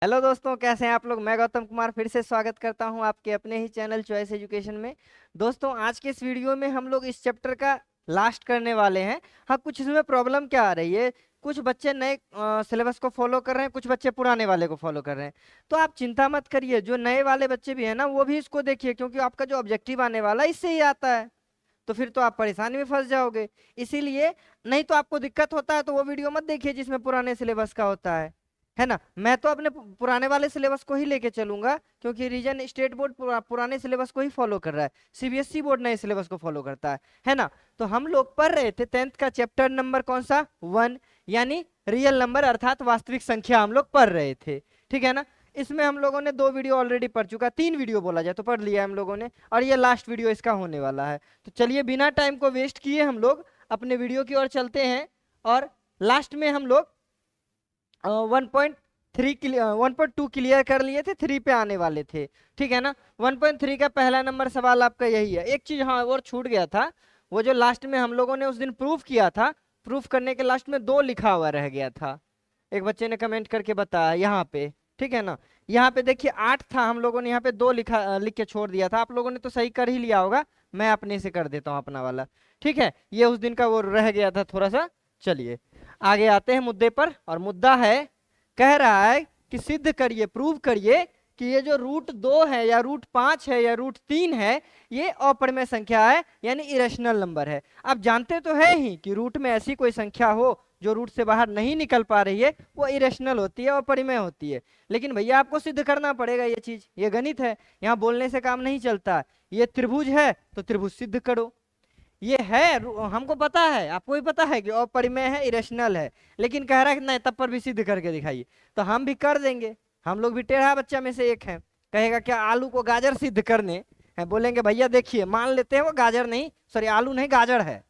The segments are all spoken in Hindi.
हेलो दोस्तों, कैसे हैं आप लोग। मैं गौतम कुमार फिर से स्वागत करता हूं आपके अपने ही चैनल चॉइस एजुकेशन में। दोस्तों, आज के इस वीडियो में हम लोग इस चैप्टर का लास्ट करने वाले हैं। हाँ, कुछ इसमें प्रॉब्लम क्या आ रही है, कुछ बच्चे नए सिलेबस को फॉलो कर रहे हैं, कुछ बच्चे पुराने वाले को फॉलो कर रहे हैं। तो आप चिंता मत करिए, जो नए वाले बच्चे भी हैं ना वो भी इसको देखिए, क्योंकि आपका जो ऑब्जेक्टिव आने वाला है इससे ही आता है। तो फिर तो आप परेशानी में फंस जाओगे। इसीलिए नहीं तो आपको दिक्कत होता है तो वो वीडियो मत देखिए जिसमें पुराने सिलेबस का होता है ना। मैं तो अपने पुराने वाले सिलेबस को ही लेके चलूंगा, क्योंकि रीजन स्टेट बोर्ड पुराने सिलेबस को ही फॉलो कर रहा है, सीबीएसई बोर्ड नए सिलेबस को फॉलो करता है ना। तो हम लोग पढ़ रहे थे 10th का चैप्टर नंबर कौन सा 1, यानी रियल नंबर अर्थात वास्तविक संख्या हम लोग पढ़ रहे थे। ठीक है ना। इसमें हम लोगों ने 2 वीडियो ऑलरेडी पढ़ चुका, 3 वीडियो बोला जाए तो पढ़ लिया हम लोगों ने, और ये लास्ट वीडियो इसका होने वाला है। तो चलिए बिना टाइम को वेस्ट किए हम लोग अपने वीडियो की ओर चलते हैं। और लास्ट में हम लोग 1.2 क्लियर कर लिए थे, 3 पे आने वाले थे। ठीक है ना। 1.3 का पहला नंबर सवाल आपका यही है। एक चीज हाँ और छूट गया था, वो जो लास्ट में हम लोगों ने उस दिन प्रूफ किया था, प्रूफ करने के लास्ट में 2 लिखा हुआ रह गया था। एक बच्चे ने कमेंट करके बताया यहाँ पे। ठीक है ना। यहाँ पे देखिए 8 था, हम लोगों ने यहाँ पे 2 लिख के छोड़ दिया था। आप लोगों ने तो सही कर ही लिया होगा, मैं अपने से कर देता हूँ अपना वाला। ठीक है, ये उस दिन का वो रह गया था थोड़ा सा। चलिए आगे आते हैं मुद्दे पर, और मुद्दा है, कह रहा है कि सिद्ध करिए, प्रूव करिए कि ये जो √2 है या √5 है या √3 है, ये अपरिमेय संख्या है, यानी इरेशनल नंबर है। आप जानते तो है ही कि रूट में ऐसी कोई संख्या हो जो रूट से बाहर नहीं निकल पा रही है वो इरेशनल होती है, अपरिमेय होती है। लेकिन भैया आपको सिद्ध करना पड़ेगा ये चीज, ये गणित है, यहाँ बोलने से काम नहीं चलता। ये त्रिभुज है तो त्रिभुज सिद्ध करो। ये है हमको पता है, आपको भी पता है कि अपरिमेय है, इरेशनल है, लेकिन कह रहा है कि नहीं तब पर भी सिद्ध करके दिखाइए। तो हम भी कर देंगे, हम लोग भी टेढ़ा बच्चा में से एक है। कहेगा क्या आलू को गाजर सिद्ध करने है, बोलेंगे भैया देखिए मान लेते हैं वो गाजर नहीं, सॉरी आलू नहीं गाजर है।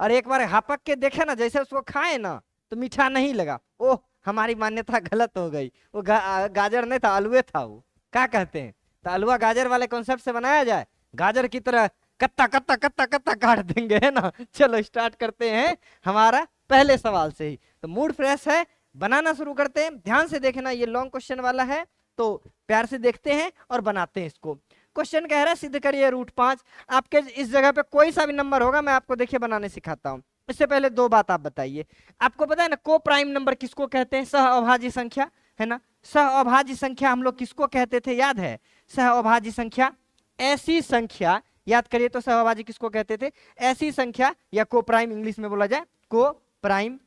और एक बार हापक के देखे ना, जैसे उसको खाए ना तो मीठा नहीं लगा, ओह हमारी मान्यता गलत हो गई, वो गाजर नहीं था आलूए था। वो क्या कहते हैं, तो आलूआ गाजर वाले कॉन्सेप्ट से बनाया जाए, गाजर की तरह कत्ता कत्ता कत्ता कत्ता काट देंगे, है ना। चलो स्टार्ट करते हैं हमारा पहले सवाल से ही। तो मूड फ्रेश है, बनाना शुरू करते हैं। ध्यान से देखना, ये लॉन्ग क्वेश्चन वाला है तो प्यार से देखते हैं और बनाते हैं इसको। क्वेश्चन कह रहा है सिद्ध करिए √5। आपके इस जगह पे कोई सा भी नंबर होगा, मैं आपको देखिए बनाने सिखाता हूँ। इससे पहले 2 बात आप बताइए। आपको पता है ना को प्राइम नंबर किसको कहते हैं, सह अभाज्य संख्या, है ना। सह अभाज्य संख्या हम लोग किसको कहते थे, याद है। सह अभाज्य संख्या ऐसी संख्या, याद करिए तो सहअभाज्य किसको कहते थे, ऐसी संख्या, या को प्राइम इंग्लिश में बोला जाए, को प्राइम।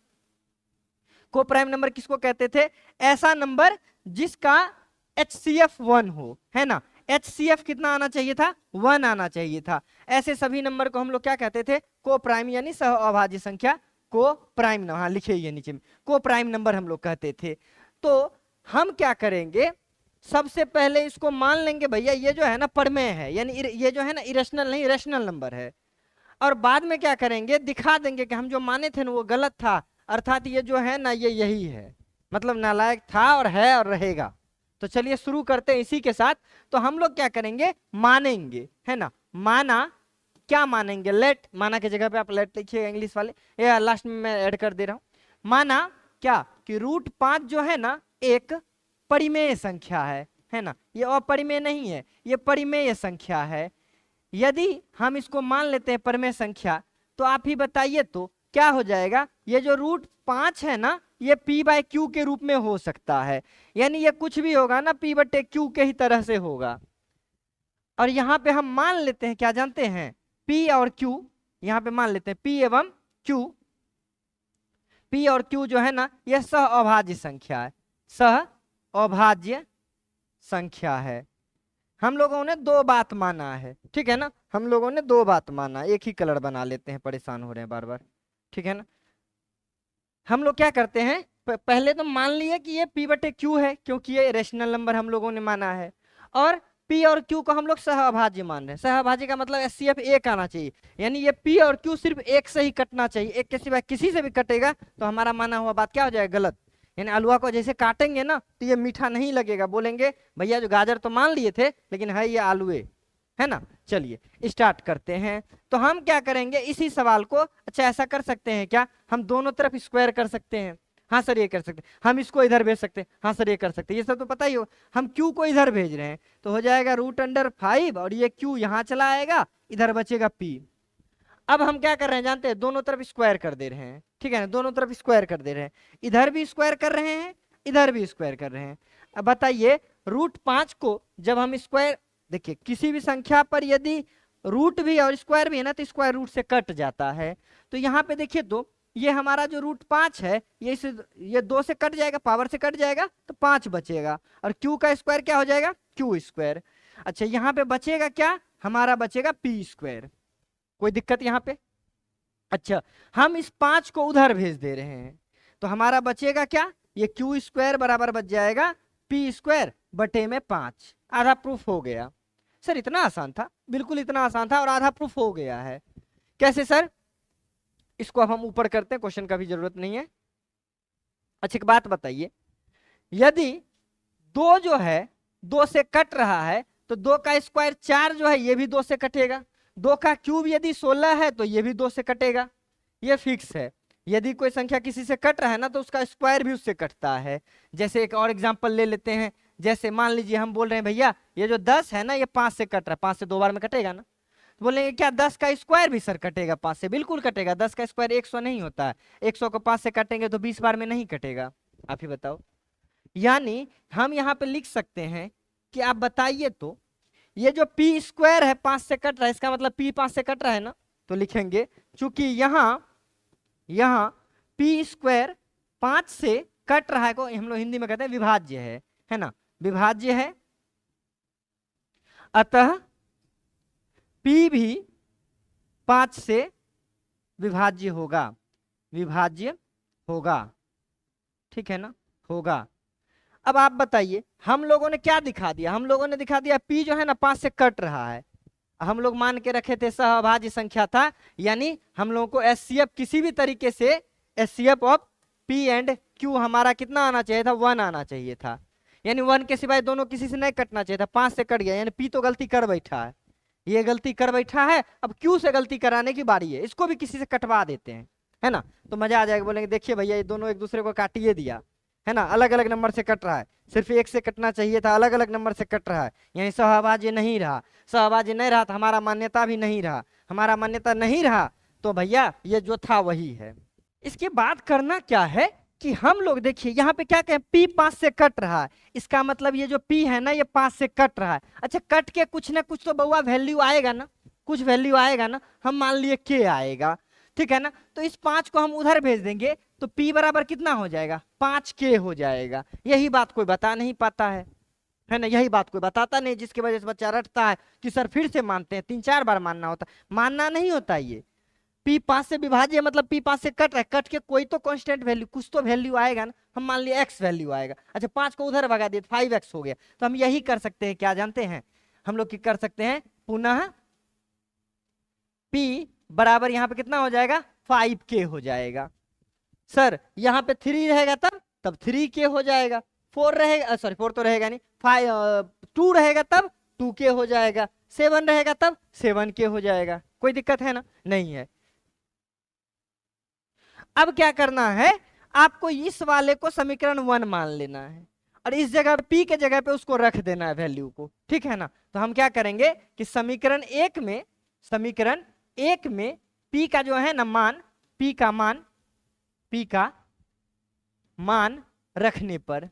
को प्राइम नंबर किसको कहते थे, ऐसा नंबर जिसका HCF 1 हो, है ना। HCF कितना आना चाहिए था, 1 आना चाहिए था। ऐसे सभी नंबर को हम लोग क्या कहते थे, को प्राइम, यानी सह अभाज्य संख्या, को प्राइम नंबर। हाँ लिखिए ये नीचे में, को प्राइम नंबर हम लोग कहते थे। तो हम क्या करेंगे, सबसे पहले इसको मान लेंगे भैया ये जो है ना परमेय है, यानी ये जो है ना इरेशनल नहीं रेशनल नंबर है। और बाद में क्या करेंगे, दिखा देंगे कि हम जो माने थे ना वो गलत था, अर्थात ये जो है ना ये यही है, मतलब नालायक था और है और रहेगा। तो चलिए शुरू करते हैं इसी के साथ। तो हम लोग क्या करेंगे, मानेंगे, है ना। माना, क्या मानेंगे, लेट, माना की जगह पे आप लेट लिखिएगा इंग्लिश वाले, ये लास्ट में मैं ऐड कर दे रहा हूं। माना क्या कि √5 जो है ना एक परिमेय संख्या है ना। ये अपरिमेय नहीं है, ये परिमेय संख्या है। यदि हम इसको मान लेते हैं परिमेय संख्या, तो आप ही बताइए तो क्या हो जाएगा, ये जो √5 है ना ये P/Q के रूप में हो सकता है, यानी ये कुछ भी होगा ना P/Q के ही तरह से होगा। और यहाँ पे हम मान लेते हैं, क्या जानते हैं, P और Q, यहाँ पे मान लेते हैं P एवं Q। P और Q जो है ना यह सह अभाज्य संख्या है, सह अभाज्य संख्या है। हम लोगों ने 2 बात माना है, ठीक है ना। हम लोगों ने 2 बात माना, एक ही कलर बना लेते हैं, परेशान हो रहे हैं बार बार, ठीक है ना। हम लोग क्या करते हैं, पहले तो मान लिए कि ये P/Q है, क्योंकि ये रेशनल नंबर हम लोगों ने माना है। और P और Q को हम लोग सहअभाज्य मान रहे हैं। सहअभाज्य का मतलब HCF 1 आना चाहिए, यानी ये P और Q सिर्फ 1 से ही कटना चाहिए, एक के सिवाय किसी से भी कटेगा तो हमारा माना हुआ बात क्या हो जाएगा, गलत। यानी अलुआ को जैसे काटेंगे ना तो ये मीठा नहीं लगेगा, बोलेंगे भैया जो गाजर तो मान लिए थे लेकिन है ये आलूए, है ना। चलिए स्टार्ट करते हैं। तो हम क्या करेंगे, इसी सवाल को, अच्छा ऐसा कर सकते हैं क्या, हम दोनों तरफ स्क्वायर कर सकते हैं। हाँ सर ये कर सकते हैं, हम इसको इधर भेज सकते हैं, हाँ सर ये कर सकते हैं, ये सब तो पता ही हो। हम क्यू को इधर भेज रहे हैं तो हो जाएगा √5 और ये क्यू यहाँ चला आएगा, इधर बचेगा पी। अब हम क्या कर रहे हैं जानते हैं, दोनों तरफ स्क्वायर कर दे रहे हैं, ठीक है ना, दोनों तरफ स्क्वायर कर दे रहे हैं, इधर भी स्क्वायर कर रहे हैं, इधर भी स्क्वायर कर रहे हैं। अब बताइए √5 को जब हम स्क्वायर, देखिए किसी भी संख्या पर यदि रूट भी और स्क्वायर भी है ना तो स्क्वायर रूट से कट जाता है। तो यहाँ पे देखिए तो ये हमारा जो √5 है ये 2 से कट जाएगा, पावर से कट जाएगा तो 5 बचेगा, और क्यू का स्क्वायर क्या हो जाएगा, क्यू स्क्वायर। अच्छा यहाँ पे बचेगा क्या, हमारा बचेगा पी स्क्वायर। कोई दिक्कत यहाँ पे? अच्छा हम इस 5 को उधर भेज दे रहे हैं तो हमारा बचेगा क्या, ये क्यू स्क्वायर बराबर बच जाएगा पी स्क्वायर बटे में 5। आधा प्रूफ हो गया। सर इतना आसान था? बिल्कुल इतना आसान था और आधा प्रूफ हो गया है। कैसे सर? इसको अब हम ऊपर करते हैं, क्वेश्चन का भी जरूरत नहीं है। अच्छा एक बात बताइए, यदि 2 जो है 2 से कट रहा है तो 2 का स्क्वायर 4 जो है ये भी 2 से कटेगा, 2 का क्यूब यदि 16 है तो ये भी 2 से कटेगा, ये फिक्स है। यदि कोई संख्या किसी से कट रहा है ना तो उसका स्क्वायर भी उससे कटता है। जैसे एक और एग्जांपल ले लेते हैं, जैसे मान लीजिए हम बोल रहे हैं भैया ये जो 10 है ना ये 5 से कट रहा है, 5 से 2 बार में कटेगा ना, तो बोलेंगे क्या 10 का स्क्वायर भी सर कटेगा 5 से? बिल्कुल कटेगा, 10 का स्क्वायर 100 नहीं होता है, 100 को 5 से काटेंगे तो 20 बार में नहीं कटेगा। आप ही बताओ। यानी हम यहाँ पे लिख सकते हैं कि आप बताइए तो ये जो पी स्क्वायर है 5 से कट रहा है, इसका मतलब पी 5 से कट रहा है ना, तो लिखेंगे चूंकि यहाँ पी स्क्वायर 5 से कट रहा है को हम लोग हिंदी में कहते हैं विभाज्य है ना, विभाज्य है, अतः पी भी 5 से विभाज्य होगा, ठीक है ना, होगा। अब आप बताइए हम लोगों ने क्या दिखा दिया, हम लोगों ने दिखा दिया P जो है ना 5 से कट रहा है, हम लोग मान के रखे थे सहभाज्य संख्या था, यानी हम लोगों को एचसीएफ किसी भी तरीके से HCF of P and Q हमारा कितना आना चाहिए था, 1 आना चाहिए था, यानी 1 के सिवाय दोनों किसी से नहीं कटना चाहिए था। 5 से कट गया यानी P तो गलती कर बैठा है, ये गलती कर बैठा है, अब Q से गलती कराने की बारी है, इसको भी किसी से कटवा देते हैं, है ना, तो मजा आ जाएगा। बोलेंगे देखिए भैया ये दोनों एक दूसरे को काटिए दिया, है ना, अलग अलग नंबर से कट रहा है, सिर्फ 1 से कटना चाहिए था, अलग अलग नंबर से कट रहा है, यानी सहभाज्य नहीं रहा, सहभाज्य नहीं रहा तो हमारा मान्यता भी नहीं रहा, हमारा मान्यता नहीं रहा तो भैया ये जो था वही है। इसके बाद करना क्या है कि हम लोग देखिए यहाँ पे क्या कहें, P 5 से कट रहा है, इसका मतलब ये जो P है ना ये 5 से कट रहा है। अच्छा कट के कुछ ना कुछ तो बउआ वैल्यू आएगा ना, कुछ वैल्यू आएगा ना, हम मान लिए K आएगा, ठीक है ना, तो इस 5 को हम उधर भेज देंगे तो P बराबर कितना हो जाएगा, 5K हो जाएगा। यही बात कोई बता नहीं पाता है ना, यही बात कोई बताता नहीं, जिसकी वजह से बच्चा रटता है कि सर फिर से मानते हैं, 3-4 बार मानना होता, मानना नहीं होता। ये P 5 से विभाज्य मतलब P 5 से कट रहा है, कट के कोई तो कांस्टेंट वैल्यू कुछ तो वैल्यू आएगा ना, हम मान लिए X वैल्यू आएगा। अच्छा 5 को उधर भगा दिए 5X हो गया, तो हम यही कर सकते हैं, क्या जानते हैं हम लोग, की कर सकते हैं पुनः P बराबर यहाँ पे कितना हो जाएगा, 5K हो जाएगा। सर यहाँ पे 3 रहेगा तब 3K हो जाएगा, 4 रहेगा, सॉरी 4 तो रहेगा नहीं, 2 रहेगा तब 2K हो जाएगा, 7 रहेगा तब 7K हो जाएगा। कोई दिक्कत है ना? नहीं है। अब क्या करना है, आपको इस वाले को समीकरण 1 मान लेना है और इस जगह P के जगह पे उसको रख देना है वैल्यू को, ठीक है ना। तो हम क्या करेंगे कि समीकरण 1 में P का जो है ना मान, P का मान रखने पर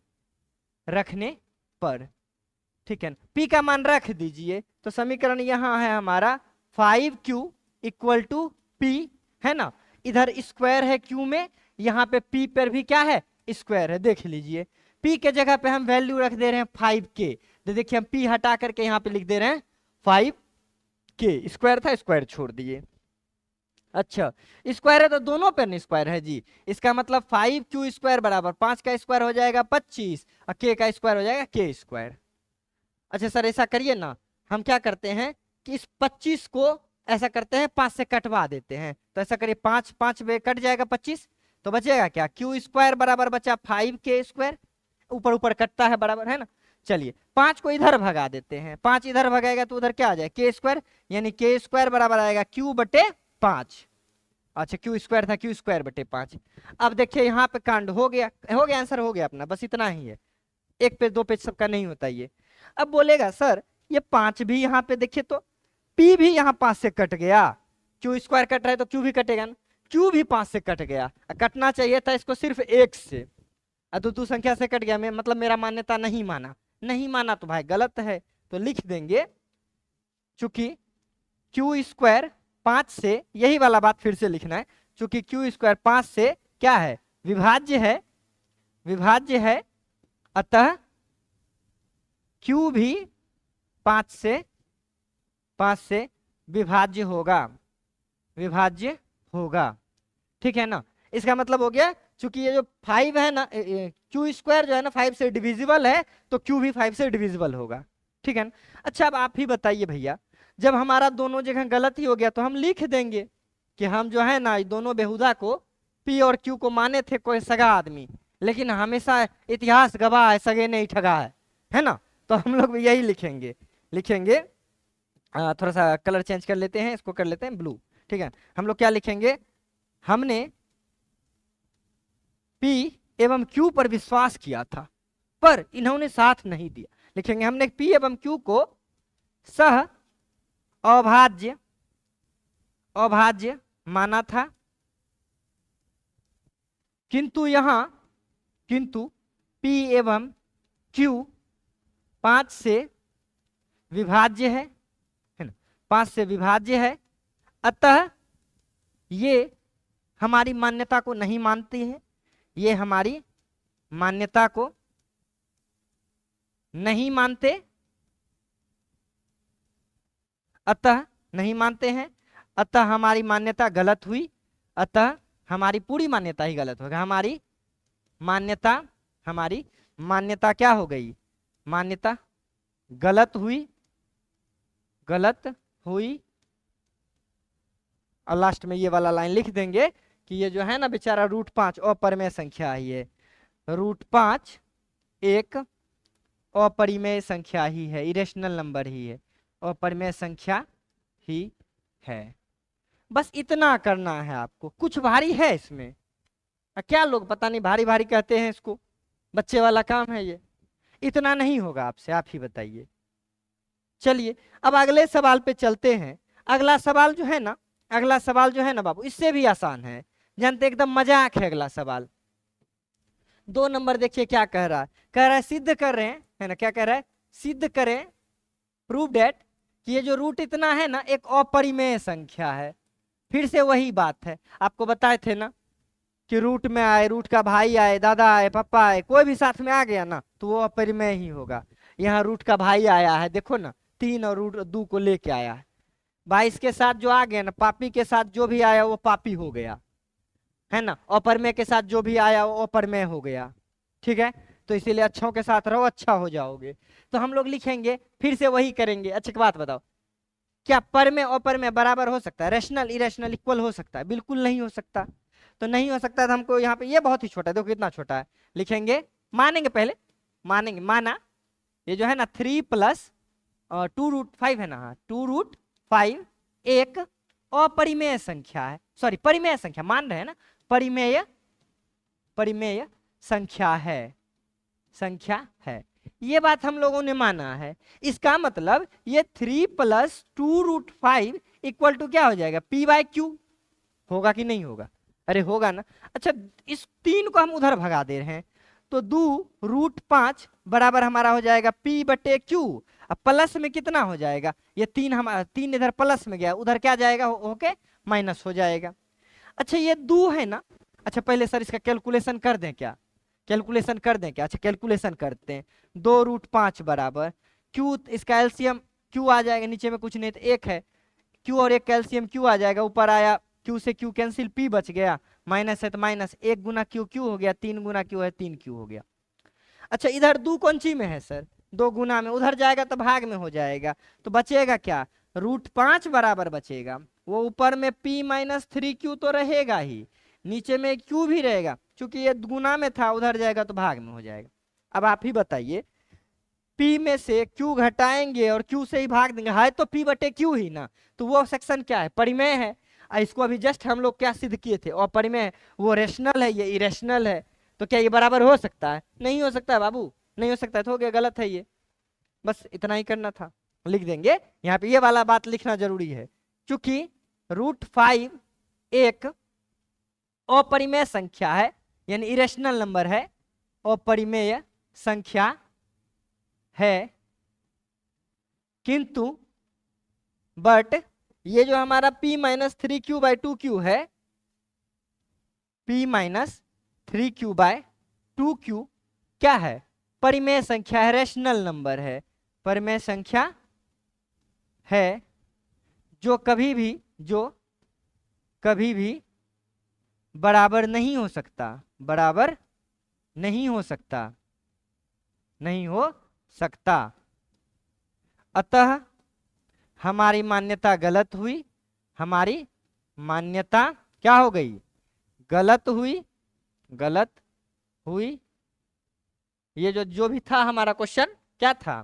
ठीक है ना, P का मान रख दीजिए तो समीकरण यहां है हमारा 5Q = P, है ना, इधर स्क्वायर है Q में, यहाँ पे P पर भी क्या है, स्क्वायर है। देख लीजिए P के जगह पे हम वैल्यू रख दे रहे हैं 5K, तो देखिए हम P हटा करके यहाँ पे लिख दे रहे हैं 5K, स्क्वायर था स्क्वायर छोड़ दिए। अच्छा स्क्वायर है तो दोनों पे स्क्वायर है जी, इसका मतलब 5Q² बराबर 5 का स्क्वायर हो जाएगा 25 और K का स्क्वायर हो जाएगा K²। अच्छा सर ऐसा करिए ना, हम क्या करते हैं कि इस 25 को ऐसा करते हैं 5 से कटवा देते हैं, तो ऐसा करिए 5 में कट जाएगा 25, तो बचेगा क्या, Q² बराबर बचा 5K², ऊपर ऊपर कटता है बराबर, है ना। चलिए 5 को इधर भगा देते हैं, 5 इधर भगाएगा तो उधर क्या आ जाएगा K², यानी K² बराबर आएगा Q/5, अच्छा क्यू स्क्वायर था, क्यू स्क्वायर बटे 5। अब देखिए यहाँ पे कांड हो गया, हो गया, आंसर हो गया अपना, बस इतना ही है। एक पेज दो पेज सबका नहीं होता ये। अब बोलेगा सर ये 5 भी यहाँ पे देखिए तो पी भी यहाँ 5 से कट गया, क्यू स्क्वायर कट रहा है तो क्यू भी कटेगा ना, क्यू भी 5 से कट गया, कटना चाहिए था इसको सिर्फ 1 से, दो संख्या से कट गया, मैं मतलब मेरा मान्यता नहीं माना, नहीं माना तो भाई गलत है, तो लिख देंगे चूंकि क्यू स्क्वायर 5 से, यही वाला बात फिर से लिखना है, चूंकि क्यू स्क्वायर 5 से क्या है, विभाज्य है, विभाज्य है, अतः क्यू भी 5 से विभाज्य होगा, विभाज्य होगा, ठीक है ना। इसका मतलब हो गया चूंकि ये जो 5 है ना, क्यू स्क्वायर जो है ना 5 से डिविजिबल है, तो क्यू भी 5 से डिविजिबल होगा, ठीक है ना। अच्छा अब आप ही बताइए भैया, जब हमारा दोनों जगह गलत ही हो गया तो हम लिख देंगे कि हम जो है ना दोनों बेहुदा को पी और क्यू को माने थे कोई सगा आदमी, लेकिन हमेशा इतिहास गवाह है सगे नहीं ठगा है ना। तो हम लोग भी यही लिखेंगे, लिखेंगे थोड़ा सा कलर चेंज कर लेते हैं, इसको कर लेते हैं ब्लू, ठीक है। हम लोग क्या लिखेंगे, हमने पी एवं क्यू पर विश्वास किया था पर इन्होंने साथ नहीं दिया, लिखेंगे हमने पी एवं क्यू को सह अभाज्य, अभाज्य माना था, किंतु यहां, किंतु पी एवं क्यू 5 से विभाज्य है ना, 5 से विभाज्य है, अतः ये हमारी मान्यता को नहीं मानती है, ये हमारी मान्यता को नहीं मानते, अतः नहीं मानते हैं, अतः हमारी मान्यता गलत हुई, अतः हमारी पूरी मान्यता ही गलत होगा, हमारी मान्यता, हमारी मान्यता क्या हो गई, मान्यता गलत हुई, गलत हुई। और लास्ट में ये वाला लाइन लिख देंगे कि ये जो है ना बेचारा √5 अपरिमेय संख्या ही है, √5 एक अपरिमेय संख्या ही है, इरेशनल नंबर ही है, अपरिमेय संख्या ही है। बस इतना करना है आपको, कुछ भारी है इसमें, क्या लोग पता नहीं भारी भारी कहते हैं इसको, बच्चे वाला काम है ये, इतना नहीं होगा आपसे, आप ही बताइए। चलिए अब अगले सवाल पे चलते हैं। अगला सवाल जो है ना, अगला सवाल जो है ना बाबू इससे भी आसान है, जानते एकदम मजाक है अगला सवाल। 2 नंबर देखिए क्या कह रहा है, कह रहा है सिद्ध कर रहे हैं, है ना, क्या कह रहा है, सिद्ध करें, प्रूव डेट कि ये जो रूट इतना है ना एक अपरिमेय संख्या है। फिर से वही बात है, आपको बताए थे ना कि रूट में आए, रूट का भाई आए, दादा आए, पापा आए, कोई भी साथ में आ गया ना तो वो अपरिमेय ही होगा। यहाँ रूट का भाई आया है, देखो ना 3 और √2 को लेके आया है, 22 के साथ जो आ गया ना, पापी के साथ जो भी आया वो पापी हो गया, है ना, अपरमेय के साथ जो भी आया वो अपरमेय हो गया, ठीक है। तो इसीलिए अच्छों के साथ रहो, अच्छा हो जाओगे। तो हम लोग लिखेंगे, फिर से वही करेंगे। अच्छा एक बात बताओ, क्या परमेय अपरमेय बराबर हो सकता है, रैशनल इरेशनल इक्वल हो सकता है, बिल्कुल नहीं हो सकता। तो नहीं हो सकता तो हमको यहाँ पे ये बहुत ही छोटा है, देखो कितना छोटा है, लिखेंगे, मानेंगे पहले, मानेंगे, माना ये जो है ना 3 + 2√5 है ना, हाँ 2√5 एक अपरिमेय संख्या है, सॉरी परिमेय संख्या मान रहे हैं ना, परिमेय, परिमेय संख्या है, संख्या है, ये बात हम लोगों ने माना है। इसका मतलब ये 3 + 2√5 = क्या हो जाएगा, p/q होगा कि नहीं होगा, अरे होगा ना। अच्छा इस 3 को हम उधर भगा दे रहे हैं, तो 2√5 बराबर हमारा हो जाएगा p/q, अब प्लस में कितना हो जाएगा, ये 3 हमारा 3 इधर प्लस में गया, उधर क्या जाएगा होके माइनस हो जाएगा। अच्छा ये 2 है ना, अच्छा पहले सर इसका कैलकुलेशन कर दें क्या, कैलकुलेशन कर दें क्या, अच्छा कैलकुलेशन करते हैं। 2√5 बराबर q, इसका एलसीएम q आ जाएगा, नीचे में कुछ नहीं तो 1 है, q और 1 कैल्सियम q आ जाएगा, ऊपर आया q से q कैंसिल, p बच गया, माइनस है तो माइनस, 1 गुना q q हो गया, 3 गुना q है 3q हो गया। अच्छा इधर 2 कौन सी में है सर, 2 गुना में, उधर जाएगा तो भाग में हो जाएगा, तो बचेगा क्या, √5 बराबर बचेगा, वो ऊपर में p - 3q तो रहेगा ही, नीचे में q भी रहेगा, क्योंकि ये गुना में था, उधर जाएगा तो भाग में हो जाएगा। अब आप ही बताइए, p में से q घटाएंगे और q से ही भाग देंगे, है तो p/q ही ना, तो वो सेक्शन क्या है, परिमेय है। इसको अभी जस्ट हम लोग क्या सिद्ध किए थे, अपरिमेय, वो रेशनल है, ये इरेशनल है, तो क्या ये बराबर हो सकता है? नहीं हो सकता है बाबू, नहीं हो सकता है, तो हो गया, गलत है ये। बस इतना ही करना था, लिख देंगे यहाँ पे, ये वाला बात लिखना जरूरी है। चूंकि √5 एक अपरिमेय संख्या है, यानी इरेशनल नंबर है, अपरिमेय संख्या है, किंतु बट ये जो हमारा p-3q/2q है, p-3q/2q क्या है? परिमेय संख्या है, रेशनल नंबर है, परिमेय संख्या है, जो कभी भी बराबर नहीं हो सकता, बराबर नहीं हो सकता, नहीं हो सकता। अतः हमारी मान्यता गलत हुई, हमारी मान्यता क्या हो गई? गलत हुई, गलत हुई। ये जो भी था हमारा क्वेश्चन क्या था?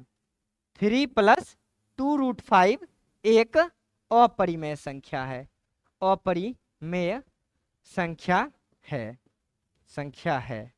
3 + 2√5 एक अपरिमेय संख्या है, अपरिमेय संख्या है।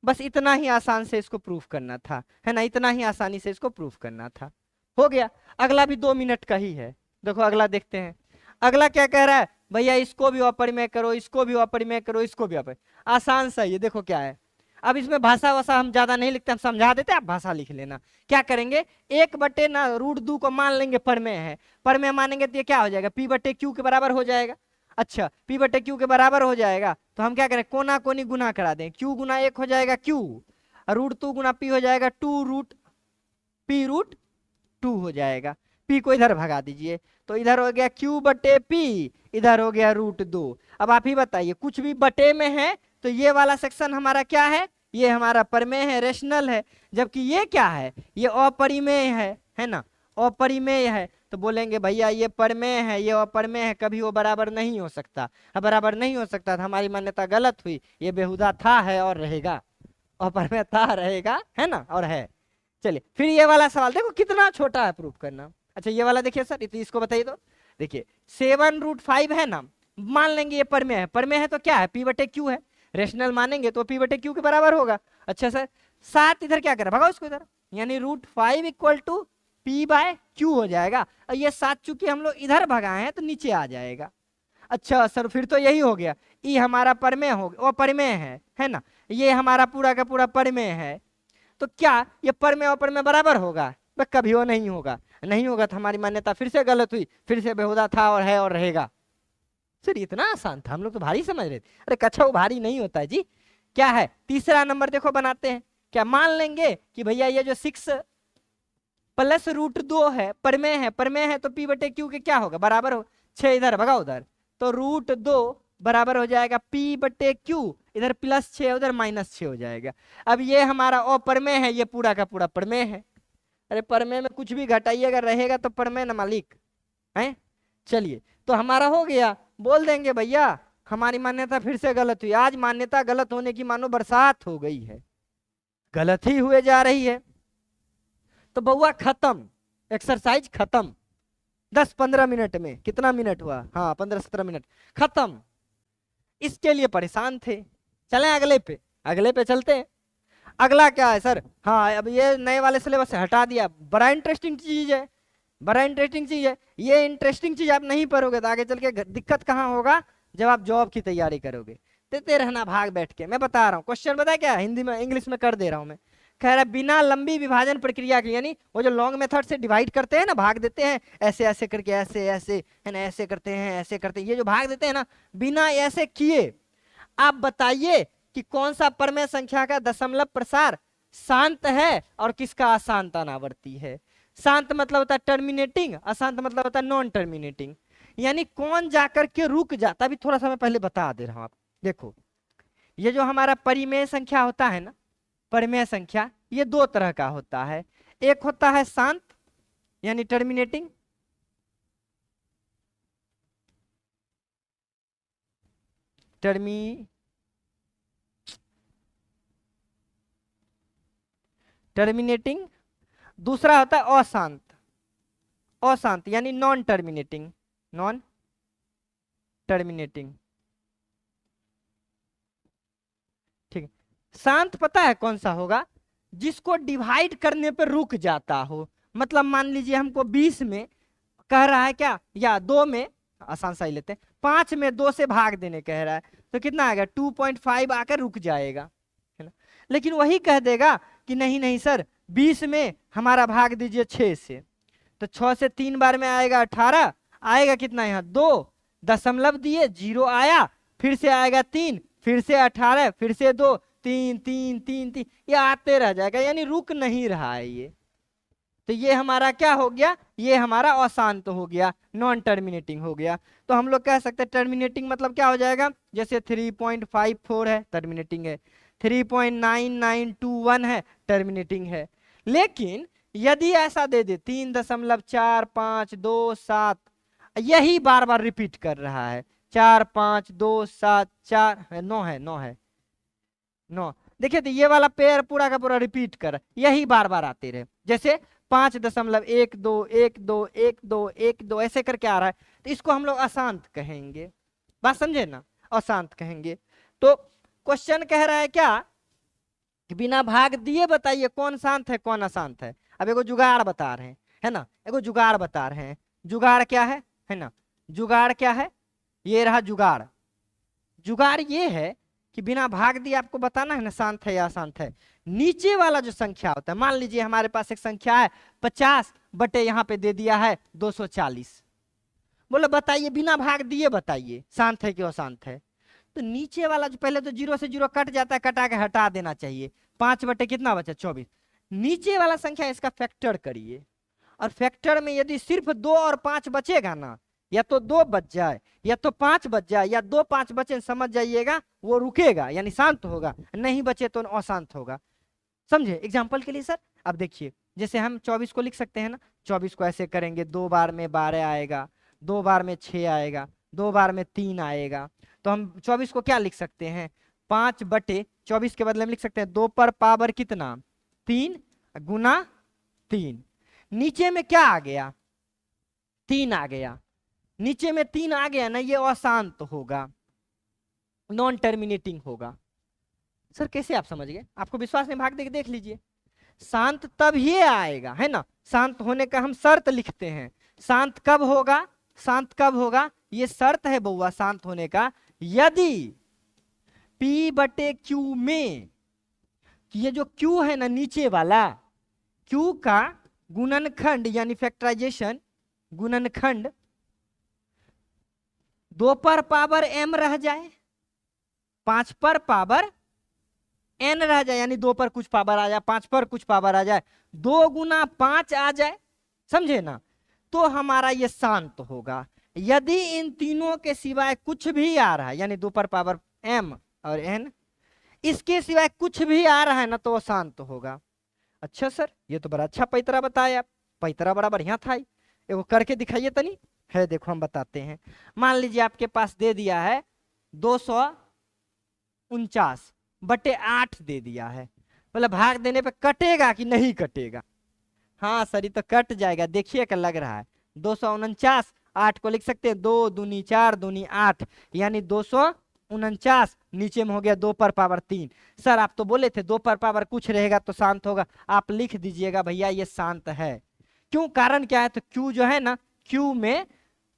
बस इतना ही आसान से इसको प्रूफ करना था, है ना, इतना ही आसानी से इसको प्रूफ करना था, हो गया। अगला भी 2 मिनट का ही है, देखो अगला देखते हैं। अगला क्या कह रहा है? भैया इसको भी अपरिमेय करो, इसको भी अपरिमेय करो, इसको भी अपरिमेय। आसान सा ये देखो क्या है। अब इसमें भाषा वाषा हम ज्यादा नहीं लिखते, हम समझा देते, आप भाषा लिख लेना। क्या करेंगे? 1/√2 को मान लेंगे परमेय है, परमेय मानेंगे तो ये क्या हो जाएगा? p/q के बराबर हो जाएगा। अच्छा, p/q के बराबर हो जाएगा तो हम क्या करें? कोना कोनी गुना करा दें, q गुना 1 हो जाएगा q, √2 गुना p हो जाएगा 2√p√2 हो जाएगा। p को इधर भगा दीजिए तो इधर हो गया q/p, इधर हो गया √2। अब आप ही बताइए, कुछ भी बटे में है तो ये वाला सेक्शन हमारा क्या है? ये हमारा परमेय है, रेशनल है। जबकि ये क्या है? ये अपरिमेय है ना, अपरिमेय है। तो बोलेंगे भैया ये परमेय है, ये अपरमेय है, कभी वो बराबर नहीं हो सकता। अब बराबर नहीं हो सकता तो हमारी मान्यता गलत हुई, ये बेहुदा था, है और रहेगा, अपरमेय था, रहेगा, है ना, और है। चलिए फिर ये वाला सवाल देखो कितना छोटा है प्रूफ करना। अच्छा ये वाला देखिए सर, इसको बताइए तो। देखिए 7√5 है ना, मान लेंगे ये परमेय है, परमेय है तो क्या है? p/q है, रेशनल मानेंगे तो p/q के बराबर होगा। अच्छा सर 7 इधर क्या करें? भगाओ इसको इधर, यानी √5 = p/q हो जाएगा। और ये 7 चूंकि हम लोग इधर भगाए हैं तो नीचे आ जाएगा। अच्छा सर फिर तो यही हो गया, ई हमारा परमेय हो गया, वो परमेय है ना, ये हमारा पूरा का पूरा परमेय है। तो क्या ये परमेय अपरमेय बराबर होगा? कभी वो नहीं होगा, नहीं होगा तो हमारी मान्यता फिर से गलत हुई, फिर से बेहुदा था और है और रहेगा। सर इतना आसान था, हम लोग तो भारी समझ रहे थे। अरे कच्छा वो भारी नहीं होता है जी। क्या है? तीसरा नंबर देखो बनाते हैं। क्या मान लेंगे कि भैया ये जो 6 + √2 है, परमेय है, परमेय है तो p/q के क्या होगा? बराबर हो 6, इधर भगाओ उधर, तो √2 बराबर हो जाएगा p/q, इधर +6 उधर -6 हो जाएगा। अब ये हमारा अपरमेय है, ये पूरा का पूरा परमेय है। अरे परमेय में कुछ भी घटाइए अगर रहेगा तो परमेय ना मालिक है। चलिए तो हमारा हो गया, बोल देंगे भैया हमारी मान्यता फिर से गलत हुई। आज मान्यता गलत होने की मानो बरसात हो गई है, गलत ही हुए जा रही है। तो बउआ खत्म, एक्सरसाइज खत्म। 10-15 मिनट में, कितना मिनट हुआ? हाँ 15-17 मिनट, खत्म। इसके लिए परेशान थे। चलें अगले पे चलते हैं। अगला क्या है सर? हाँ अब ये नए वाले सिलेबस से हटा दिया, बड़ा इंटरेस्टिंग चीज है, बड़ा इंटरेस्टिंग चीज है। ये इंटरेस्टिंग चीज आप नहीं पढ़ोगे तो आगे चल के दिक्कत कहाँ होगा? जब आप जॉब की तैयारी करोगे। देते रहना भाग बैठ के, मैं बता रहा हूँ। क्वेश्चन बताया क्या? हिंदी में इंग्लिश में कर दे रहा हूँ मैं। कह रहा है बिना लंबी विभाजन प्रक्रिया के, यानी वो जो लॉन्ग मेथड से डिवाइड करते हैं ना, भाग देते हैं ऐसे ऐसे करके, ऐसे ऐसे है ना, ऐसे करते हैं, ऐसे करते हैं, ये जो भाग देते हैं ना, बिना ऐसे किए आप बताइए कि कौन सा परमेय संख्या का दशमलव प्रसार शांत है और किसका अशांत अनावर्ती है। शांत मतलब होता है टर्मिनेटिंग, अशांत मतलब होता है नॉन टर्मिनेटिंग, यानी कौन जाकर के रुक जाता। अभी थोड़ा सा मैं पहले बता दे रहा हूं। आप देखो ये जो हमारा परिमेय संख्या होता है ना, परिमेय संख्या ये 2 तरह का होता है। एक होता है शांत यानी टर्मिनेटिंग, टर्मिनेटिंग। दूसरा होता है अशांत, अशांत यानी नॉन टर्मिनेटिंग, नॉन टर्मिनेटिंग। ठीक है, शांत पता है कौन सा होगा? जिसको डिवाइड करने पर रुक जाता हो। मतलब मान लीजिए हमको 20 में कह रहा है क्या, या 2 में, आसान सा ही लेते हैं, 5 में 2 से भाग देने कह रहा है, तो कितना आएगा 2.5 आकर रुक जाएगा, है ना। लेकिन वही कह देगा कि नहीं नहीं सर 20 में हमारा भाग दीजिए 6 से, तो 6 से 3 बार में आएगा 18, आएगा कितना यहाँ 2, दशमलव दिए 0 आया, फिर से आएगा 3, फिर से 18, फिर से 2, 3 3 3 3, ये आते रह जाएगा, यानी रुक नहीं रहा है ये। तो ये हमारा क्या हो गया, ये हमारा अशांत हो गया, नॉन टर्मिनेटिंग हो गया। तो हम लोग कह सकते हैं टर्मिनेटिंग मतलब क्या हो जाएगा, जैसे 3.54 है टर्मिनेटिंग है, 3.9921 है टर्मिनेटिंग है। लेकिन यदि ऐसा दे दे 3.4527, यही बार बार रिपीट कर रहा है, 45274 है, 9 है 9 है 9, देखिए तो ये वाला पेयर पूरा का पूरा रिपीट कर, यही बार बार आते रहे, जैसे 5.121212 ऐसे करके आ रहा है, तो इसको हम लोग अशांत कहेंगे। बात समझे ना, अशांत कहेंगे। तो क्वेश्चन कह रहा है क्या कि बिना भाग दिए बताइए कौन शांत है कौन अशांत है। अब एगो जुगाड़ बता रहे हैं, है ना, एगो जुगाड़ बता रहे हैं। जुगाड़ क्या है ना, जुगाड़ क्या है, ये रहा जुगाड़। जुगाड़ ये है कि बिना भाग दिए आपको बताना है ना शांत है या अशांत है। नीचे वाला जो संख्या होता है, मान लीजिए हमारे पास एक संख्या है 50 बटे यहाँ पे दे दिया है 240, बोलो बताइए बिना भाग दिए बताइए शांत है कि अशांत है। तो नीचे वाला जो पहले तो 0 से 0 कट जाता है, कटा के हटा देना चाहिए, 5 बटे कितना बचा 24। नीचे वाला संख्या इसका फैक्टर करिए, और फैक्टर में यदि सिर्फ 2 और 5 बचेगा ना, या तो 2 बच जाए या तो 5 बच जाए, या 2 5 बचे, समझ जाइएगा वो रुकेगा यानी शांत होगा, नहीं बचे तो अशांत होगा। समझे एग्जाम्पल के लिए सर, अब देखिए जैसे हम 24 को लिख सकते हैं ना, 24 को ऐसे करेंगे, 2 बार में 12 आएगा, 2 बार में 6 आएगा, 2 बार में 3 आएगा। तो हम 24 को क्या लिख सकते हैं, 5 बटे 24 के बदले में लिख सकते हैं 2 पर पावर कितना 3 गुना 3। नीचे में क्या आ गया 3 आ गया, नीचे में 3 आ गया ना, ये अशांत होगा, नॉन टर्मिनेटिंग होगा। सर कैसे आप समझ गए, आपको विश्वास नहीं, भाग देख देख लीजिए। शांत तब ये आएगा, है ना, शांत होने का हम शर्त लिखते हैं। शांत कब होगा, शांत कब होगा, ये शर्त है बउआ शांत होने का, यदि P बटे Q में, ये जो Q है ना नीचे वाला, Q का गुणनखंड यानी फैक्टराइजेशन, गुणनखंड 2 पर पावर m रह जाए, 5 पर पावर n रह जाए, यानी 2 पर कुछ पावर आ जाए, 5 पर कुछ पावर आ जाए, 2 गुना 5 आ जाए, समझे ना, तो हमारा ये शांत होगा। यदि इन तीनों के सिवाय कुछ भी आ रहा है, यानी 2 पर पावर m और n, इसके सिवाय कुछ भी आ रहा है ना, तो वो शांत होगा। अच्छा सर ये तो बड़ा अच्छा पैतरा बताया आप, पैतरा बड़ा बढ़िया था, एगो करके दिखाइए तनी। है देखो हम बताते हैं, मान लीजिए आपके पास दे दिया है 249 बटे 8 दे दिया है, मतलब भाग देने पे कटेगा कि नहीं कटेगा, हाँ सर ये तो कट जाएगा, देखिए क्या लग रहा है 249, 8 को लिख सकते हैं 2 दूनी 4 दूनी 8, यानी 249, नीचे में हो गया 2 पर पावर 3। सर आप तो बोले थे 2 पर पावर कुछ रहेगा तो शांत होगा, आप लिख दीजिएगा भैया ये शांत है। क्यों, कारण क्या है, तो Q जो है ना, Q में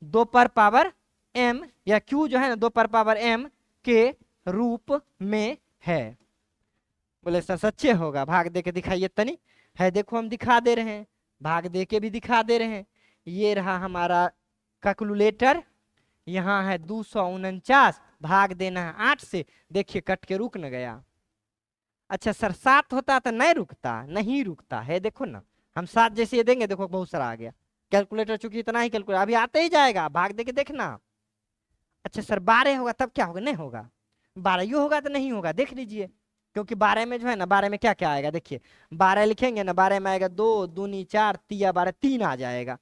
2 पर पावर m, या Q जो है ना 2 पर पावर m के रूप में है। बोले सर सच्चे होगा, भाग दे के दिखाइए तनी। है देखो हम दिखा दे रहे हैं, भाग दे के भी दिखा दे रहे हैं। ये रहा हमारा कैलकुलेटर, यहाँ है 249, भाग देना है 8 से, देखिए कट के रुक न गया। अच्छा सर 7 होता तो नहीं रुकता, नहीं रुकता है, देखो ना हम 7 जैसे ये देंगे, देखो बहुत सारा आ गया कैलकुलेटर, चूंकि इतना ही कैलकुलेटर अभी आते ही जाएगा, भाग दे के देखना। अच्छा सर 12 होगा तब क्या होगा, नहीं होगा, 12 होगा तो नहीं होगा, देख लीजिए, क्योंकि 12 में जो है ना, 12 में क्या क्या आएगा, देखिए 12 लिखेंगे ना, 12 में आएगा 2 दूनी 4 तिया 12, 3 आ जाएगा,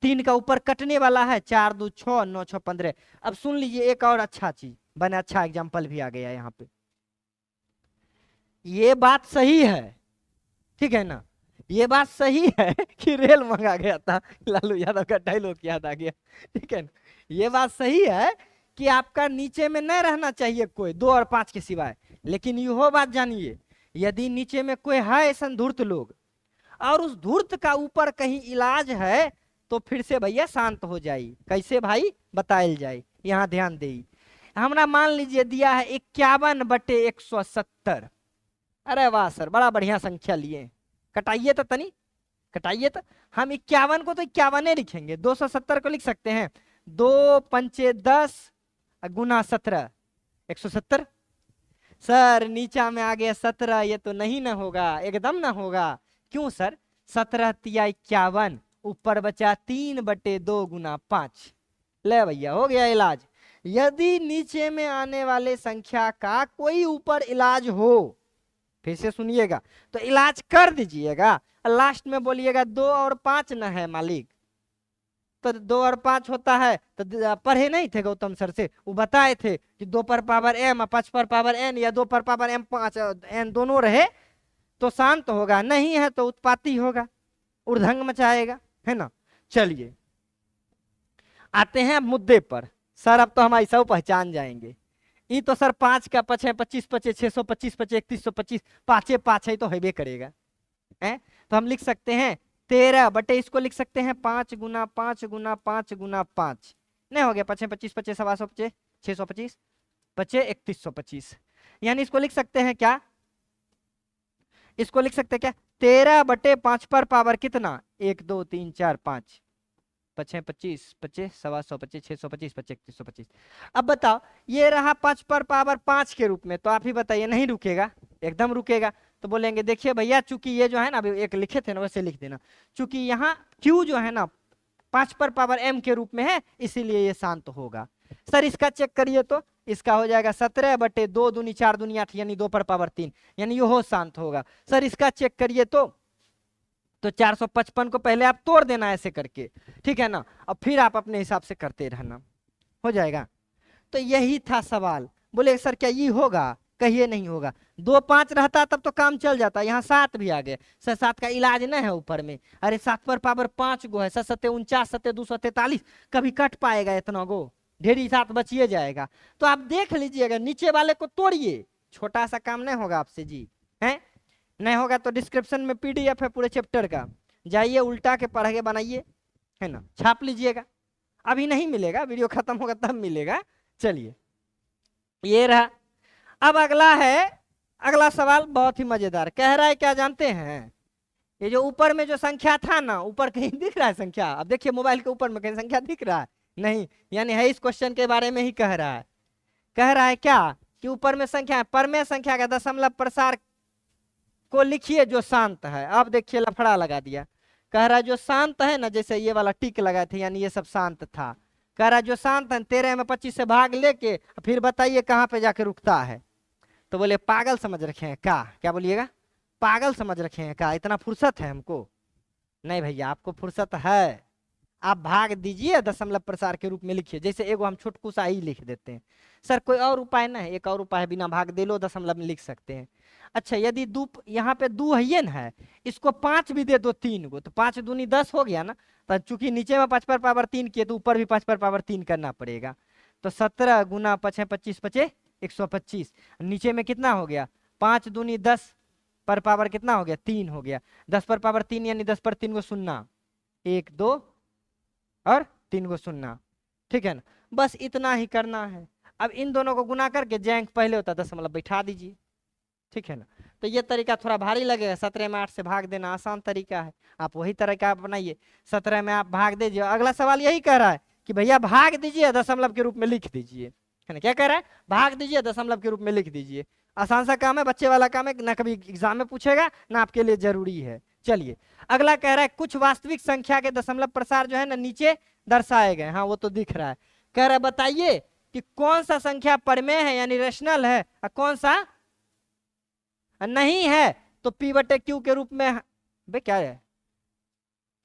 3 का ऊपर कटने वाला है, 4 2 6 9 6 15। अब सुन लीजिए एक और अच्छा चीज बने, अच्छा एग्जाम्पल भी आ गया यहाँ पे। ये बात सही है, ठीक है ना, ये बात सही है कि रेल मंगा गया था, लालू यादव का डायलॉग याद आ गया, ठीक है ना, ये बात सही है कि आपका नीचे में नहीं रहना चाहिए कोई 2 और 5 के सिवाय। लेकिन यो बात जानिए, यदि नीचे में कोई है ऐसा धूर्त लोग और उस धूर्त का ऊपर कहीं इलाज है तो फिर से भैया शांत हो जाई। कैसे भाई बतायल जाए, यहाँ ध्यान दे। हमरा मान लीजिए दिया है 51/170। अरे वाह सर, बड़ा बढ़िया संख्या लिए, कटाइए तो तनी, कटाइए तो। हम 51 को तो 51 लिखेंगे, 270 को लिख सकते हैं 2 पंचे 10 गुना 17, 170। सर नीचा में आ गया 17, ये तो नहीं ना होगा, एकदम ना होगा। क्यों सर? 17 तिया 51, ऊपर बचा 3/2 गुना 5। ले भैया हो गया इलाज। यदि नीचे में आने वाले संख्या का कोई ऊपर इलाज हो, फिर से सुनिएगा, तो इलाज कर दीजिएगा। लास्ट में बोलिएगा 2 और 5 न है मालिक, तो 2 और 5 होता है। तो पढ़े नहीं थे गौतम सर से, वो बताए थे कि 2 पर पावर m, 5 पर पावर n, या 2 पर पावर m 5 n दोनों रहे तो शांत होगा, नहीं है तो उत्पाती होगा, उर्धंग मचाएगा, है ना। चलिए आते हैं मुद्दे पर। सर अब तो हम ऐसा पहचान जाएंगे, ये तो सर 5 का 5 है, 25 पचे 625 पचे 3125, 5 5 है तो हैबे करेगा है। तो हम लिख सकते हैं 13 बटे, इसको लिख सकते हैं 5 गुना 5 गुना 5 गुना 5, नहीं हो गया 5 25 पचे 125 पचे 625 पचे 3125। यानी इसको लिख सकते हैं क्या, इसको लिख सकते हैं क्या, 13 बटे 5 पर पावर कितना, 1 2 3 4 5, 5 25 पचे 125 पचे 625 पचे 3125। अब बताओ ये रहा 5 पर पावर 5 के रूप में, तो आप ही बताइए नहीं रुकेगा, एकदम रुकेगा। तो बोलेंगे देखिए भैया, चूंकि ये जो है ना, अभी एक लिखे थे ना वैसे लिख देना, चूंकि यहाँ Q जो है ना 5 पर पावर m के रूप में है, इसीलिए ये शांत होगा। सर इसका चेक करिए तो इसका हो जाएगा 17 बटे 2 दूनी 4 दूनी 8, यानी 2 पर पावर 3, यानी ये हो शांत होगा। सर इसका चेक करिए तो 455 को पहले आप तोड़ देना ऐसे करके, ठीक है ना, और फिर आप अपने हिसाब से करते रहना, हो जाएगा। तो यही था सवाल। बोले सर क्या ये होगा, कहिए नहीं होगा। 2 5 रहता तब तो काम चल जाता, यहाँ 7 भी आ गए। सर 7 का इलाज नहीं है ऊपर में, अरे 7 पर पावर 5 गो है, 7 7 49 7 243, कभी कट पाएगा इतना गो, ढेरी 7 बचिए जाएगा। तो आप देख लीजिएगा, नीचे वाले को तोड़िए, छोटा सा काम नहीं होगा आपसे जी, है नहीं होगा तो डिस्क्रिप्शन में PDF है पूरे चैप्टर का, जाइए उल्टा के पढ़ के बनाइए, है ना, छाप लीजिएगा। अभी नहीं मिलेगा, वीडियो खत्म होगा तब मिलेगा। चलिए ये रहा। अब अगला है, अगला सवाल बहुत ही मजेदार कह रहा है, क्या जानते हैं, ये जो ऊपर में जो संख्या था ना, ऊपर कहीं दिख रहा है संख्या, अब देखिए मोबाइल के ऊपर में कहीं संख्या दिख रहा है नहीं, यानी है इस क्वेश्चन के बारे में ही कह रहा है। कह रहा है क्या कि ऊपर में संख्या है, परमेय संख्या का दशमलव प्रसार को लिखिए जो शांत है। अब देखिए लफड़ा लगा दिया, कह रहा है जो शांत है ना, जैसे ये वाला टिक लगाए थे, यानी ये सब शांत था। कह रहा है जो शांत है 13 में 25 से भाग लेके फिर बताइए कहाँ पे जाके रुकता है। तो बोले पागल समझ रखे हैं का, क्या बोलिएगा, पागल समझ रखे हैं का, इतना फुर्सत है हमको? नहीं भैया आपको फुर्सत है, आप भाग दीजिए दशमलव प्रसार के रूप में लिखिए, जैसे एगो हम छोटकू सा ही लिख देते हैं। सर कोई और उपाय ना है? एक और उपाय है, बिना भाग दे लो दशमलव में लिख सकते हैं। अच्छा यदि दो, यहाँ पे 2 है, इसको 5 भी दे दो 3 गो, तो 5 दूनी 10 हो गया ना। तो चूंकि नीचे में 5 पर पावर 3 किए तो ऊपर भी 5 पर पावर 3 करना पड़ेगा। तो 17 गुना 5 25 पचे 125, नीचे में कितना हो गया, 5 दूनी 10 पर पावर कितना हो गया 3 हो गया, 10 पर पावर 3 यानी 10 पर 3 गो शून्य, 1 2 और 3 गो शून्य, ठीक है ना। बस इतना ही करना है। अब इन दोनों को गुना करके जैंक पहले होता दशमलव बैठा दीजिए, ठीक है ना। तो ये तरीका थोड़ा भारी लगेगा, 17 में 8 से भाग देना आसान तरीका है, आप वही तरीका अपनाइए। 17 में आप भाग दीजिए। अगला सवाल यही कह रहा है कि भैया भाग दीजिए दशमलव के रूप में लिख दीजिए, है ना। क्या कह रहा है, भाग दीजिए दशमलव के रूप में लिख दीजिए। आसान सा काम है, बच्चे वाला काम है, ना कभी एग्जाम में पूछेगा ना आपके लिए जरूरी है। चलिए अगला कह रहा है कुछ वास्तविक संख्या के दशमलव प्रसार जो है ना नीचे दर्शाए गए, हाँ वो तो दिख रहा है। कह रहा है बताइए कि कौन सा संख्या परमेय है यानी रेशनल है और कौन सा नहीं है। तो P/Q के रूप में बे क्या है,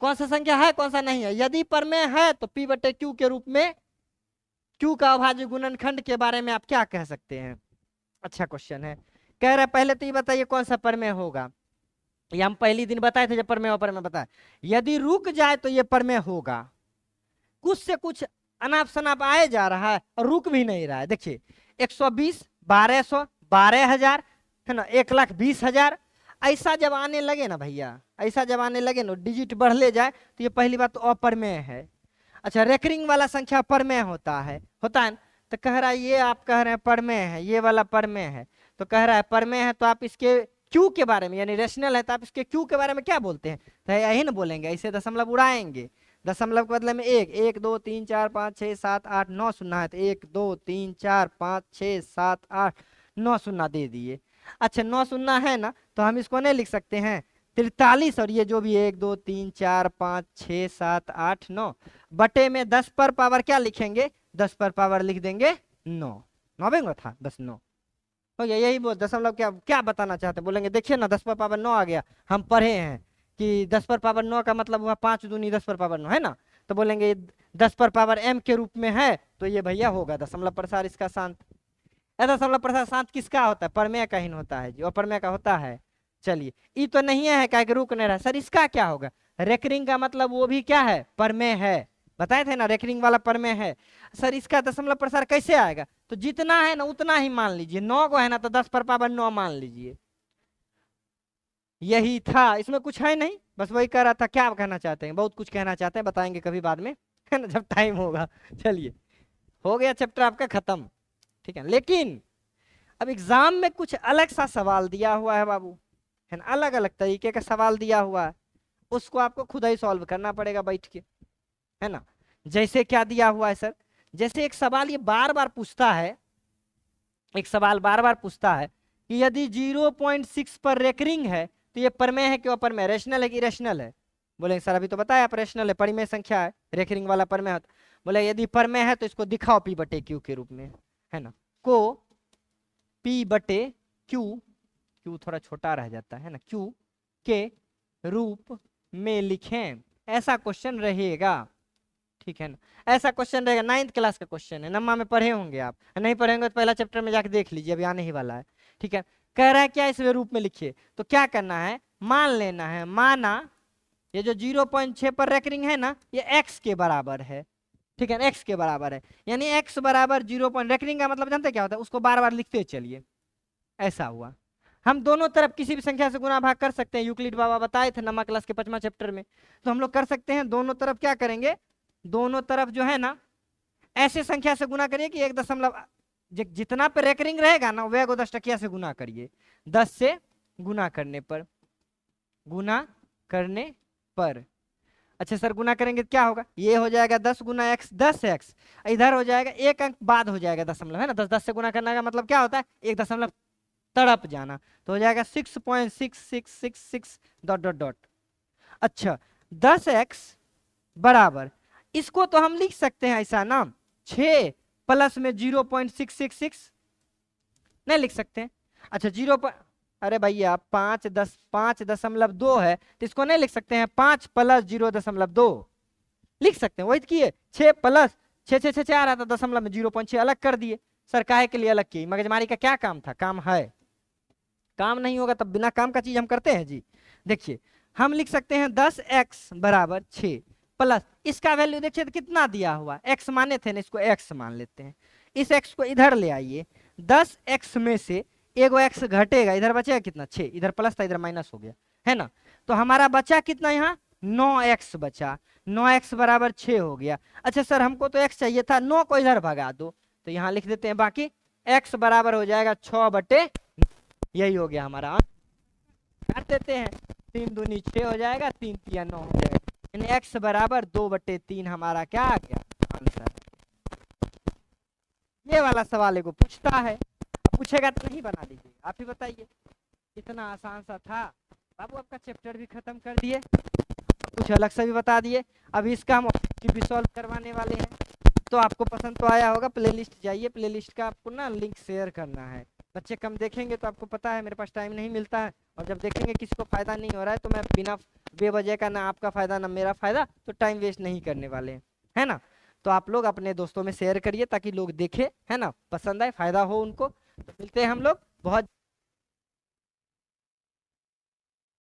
कौन सा संख्या है कौन सा नहीं है। यदि परमेय है तो P/Q के रूप में Q का अभाज्य गुणनखंड के बारे में आप क्या कह सकते हैं। अच्छा क्वेश्चन है। कह रहा है पहले तो ये बताइए कौन सा परमेय होगा, ये हम पहली दिन बताए थे जब परमेय और परमेय बताए। यदि रुक जाए तो ये परमेय होगा, कुछ से कुछ अनाप शनाप आए जा रहा है और रुक भी नहीं रहा है। देखिए 120, 1200, 12,000, है ना, 1,20,000, ऐसा जब आने लगे ना भैया, ऐसा जब आने लगे ना, डिजिट बढ़ ले जाए, तो ये पहली बात तो अप्रमेय है। अच्छा, रेकरिंग वाला संख्या परमेय होता है ना? तो कह रहा है ये आप कह रहे हैं परमेय है, ये वाला परमेय है, तो कह रहा है परमेय है तो आप इसके क्यू के बारे में, यानी रेशनल है तो आप इसके क्यू के बारे में क्या बोलते हैं? तो यही ना बोलेंगे, ऐसे दशमलव उड़ाएंगे। दशमलव के बदले में 1, 1, 2, 3, 4, 5, 6, 7, 8, 9 शून्य है, तो 1, 2, 3, 4, 5, 6, 7, 8, 9 शून्य दे दिए। अच्छा 9 शून्य है ना, तो हम इसको नहीं लिख सकते हैं 43, और ये जो भी 1, 2, 3, 4, 5, 6, 7, 8, 9 बटे में 10 पर पावर क्या लिखेंगे? 10 पर पावर लिख देंगे 9। 9 बेंगो था, बस 9 हो गया। यही बोल दशमलव क्या क्या बताना चाहते हैं? बोलेंगे देखिए ना 10 पर पावर 9 आ गया, हम पढ़े हैं कि 10 पर पावर 9 का मतलब हुआ 5 दूनी 10 पर पावर 9, है ना? तो बोलेंगे 10 पर पावर m के रूप में है, तो ये भैया होगा दशमलव प्रसार इसका शांत। दशमलव प्रसार शांत किसका होता है? परमेय का ही होता है जी, अपरमेय का होता है। चलिए ई तो नहीं है, क्या रुक नहीं रहा। सर इसका क्या होगा? रेकरिंग का मतलब वो भी क्या है? परमेय है। बताए थे ना रेकरिंग वाला परमेय है। सर इसका दशमलव प्रसार कैसे आएगा? तो जितना है ना उतना ही मान लीजिए, 9 को है ना तो 10 पर पावर 9 मान लीजिए। यही था, इसमें कुछ है नहीं, बस वही कह रहा था। क्या कहना चाहते हैं? बहुत कुछ कहना चाहते हैं, बताएंगे कभी बाद में, है ना, जब टाइम होगा। चलिए हो गया चैप्टर आपका खत्म, ठीक है। लेकिन अब एग्जाम में कुछ अलग सा सवाल दिया हुआ है बाबू, है ना, अलग अलग तरीके का सवाल दिया हुआ है, उसको आपको खुद ही सॉल्व करना पड़ेगा बैठ के, है ना। जैसे क्या दिया हुआ है सर? जैसे एक सवाल ये बार बार पूछता है, एक सवाल बार बार पूछता है कि यदि 0.6 पर रेकरिंग है तो ये परमेय है कि अपरमेय, रेशनल है कि इरेशनल है? बोले सर अभी तो बताया आप रेशनल है, परिमेय संख्या है, रेकरिंग वाला परमेय है। बोले यदि परमेय है तो इसको दिखाओ P बटे Q के रूप में, है ना, को P बटे Q, Q थोड़ा छोटा रह जाता है ना, Q के रूप में लिखें, ऐसा क्वेश्चन रहेगा, ठीक है ना। ऐसा क्वेश्चन रहेगा, 9th क्लास का क्वेश्चन है, नम्मा में पढ़े होंगे आप, नहीं पढ़ेंगे तो पहला चैप्टर में जाके देख लीजिए, अभी आने ही वाला है, ठीक है। कह रहा है क्या इस रूप में लिखिए, तो क्या करना है? मान लेना है, माना ये जो 0.6 पर रेकरिंग है ना, ये x के बराबर है, ठीक है, x के बराबर है, यानी x बराबर 0. रेकरिंग का मतलब जानते क्या होता है? उसको बार बार लिखते चलिए, ऐसा हुआ। हम दोनों तरफ किसी भी संख्या से गुना भाग कर सकते हैं, यूक्लिड बाबा बताए थे नमा क्लास के 5वां चैप्टर में, तो हम लोग कर सकते हैं। दोनों तरफ क्या करेंगे? दोनों तरफ जो है ना ऐसे संख्या से गुना करिए कि 1 जितना पे रेकरिंग रहेगा ना वह 10 टकिया से गुना करिए, 10 से गुना करने पर, गुना करने पर। अच्छा सर गुना करेंगे क्या होगा? ये हो जाएगा 10 गुना x, 10x, इधर हो जाएगा 1 अंक बाद हो जाएगा दशमलव, है ना, 10 10 से गुना करने का मतलब क्या होता है? 1 दशमलव तड़प जाना, तो हो जाएगा 6.6666 डॉट डॉट डॉट। अच्छा 10x बराबर, इसको तो हम लिख सकते हैं ऐसा ना, 6 प्लस में 0.666 नहीं लिख सकते हैं? अच्छा 0, अरे भैया 5.2 है तो इसको नहीं लिख सकते हैं? 5 प्लस 0.2 लिख सकते हैं, वही किए, 6 प्लस 6 आ रहा था दशमलव में 0.6 अलग कर दिए। सर काहे के लिए अलग किए? मगजमारी का क्या काम था? काम है, काम नहीं होगा तब बिना काम का चीज हम करते हैं जी। देखिए हम लिख सकते हैं 10x बराबर 6 प्लस, इसका वैल्यू देखिए तो कितना दिया हुआ, x माने थे ना, इसको x मान लेते हैं, इस x को इधर ले आइए, 10x में से एगो x घटेगा, इधर बचेगा कितना? 6, इधर प्लस था इधर माइनस हो गया, है ना, तो हमारा बचा कितना यहाँ? 9x बचा, 9x बराबर 6 हो गया। अच्छा सर हमको तो x चाहिए था, 9 को इधर भगा दो, तो यहाँ लिख देते हैं बाकी x बराबर हो जाएगा 6 बटे, यही हो गया हमारा, काट देते हैं, 3 दूनी 6 हो जाएगा, 3 तिया 9 हो जाएगा, यानी x बराबर 2/3 हमारा क्या आ गया? आंसर। ये वाला सवाल एगो पूछता है, पूछेगा तो नहीं बना लीजिए, आप ही बताइए, इतना आसान सा था बाबू, आपका चैप्टर भी खत्म कर दिए, कुछ अलग से भी बता दिए। अभी इसका हम भी सॉल्व करवाने वाले हैं, तो आपको पसंद तो आया होगा। प्लेलिस्ट जाइए, प्लेलिस्ट का आपको ना लिंक शेयर करना है, बच्चे कम देखेंगे तो आपको पता है मेरे पास टाइम नहीं मिलता है, और जब देखेंगे किसी को फायदा नहीं हो रहा है तो मैं बिना बेवजह का ना आपका फायदा ना मेरा फायदा, तो टाइम वेस्ट नहीं करने वाले हैं, है ना। तो आप लोग अपने दोस्तों में शेयर करिए ताकि लोग देखें, है ना, पसंद आए, फायदा हो उनको। तो मिलते हैं हम लोग बहुत